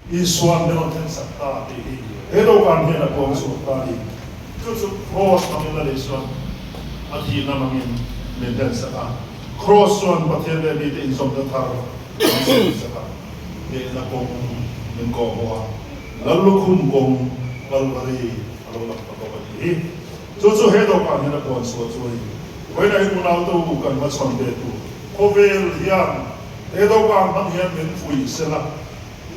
Isuan dengan sakta di edo kan hena buang sakta di tu cross kami la isuan ati namangin menden sakta cross suan patien de di insom de tar sakta de na kong nengko hoa lalu kum kong balbari lalu nak pakopati tu edo kan hena buang sakta wena ibu nau tu kan macam de tu kovel yang edo kan man hian men fui sela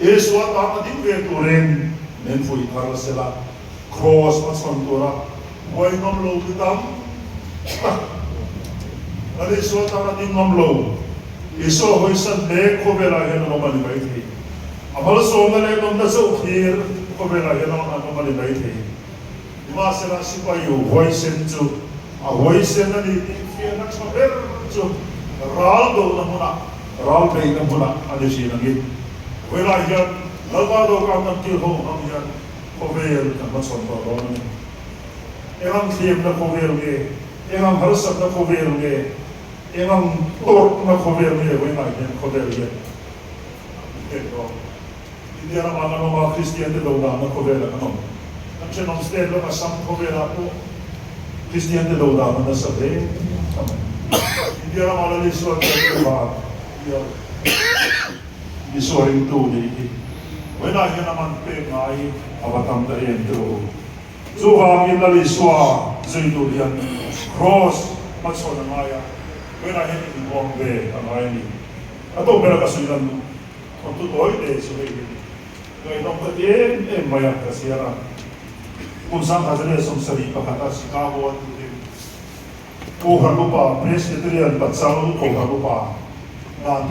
Yesus atama di turen men fui parasela cross macam tora boy ngomlo kitam ada Yesus atama di ngomlo Yesus hoisan le kobela hen nomali baiti abal so ngale nomda so khir kobela hen nomali baiti ima sela sipayu hoisen chu a hoisen ani fi na chober chu ral do na muna ral pe na muna adesi nangi Wala yan, lalbado ka ng tilho ang yan, kovel na mason pa ron. Erang kliyem na kovel nge, erang harasap na kovel nge, erang tork na kovel nge, wala yan, kovel yan. Ito, hindi naman ang mga Kristiyan daw na kovel ano. Ang sinong stelo na sang kovel ako, Kristiyan daw na nasabi. Hindi naman ang lisod na ba, Isuring tu di, wala yan naman pengay awatam da yan tu. Zuha kita liswa zaitu yan cross matso na maya, wala yan ibong be amay ni. Ato pera kasulan kung tutoy de sulit. Kaya nung katien maya kasira. Kung saan kasire som sari pakata si kawo at tutin. Kuha ko pa presbyterian patsalo kuha ko pa na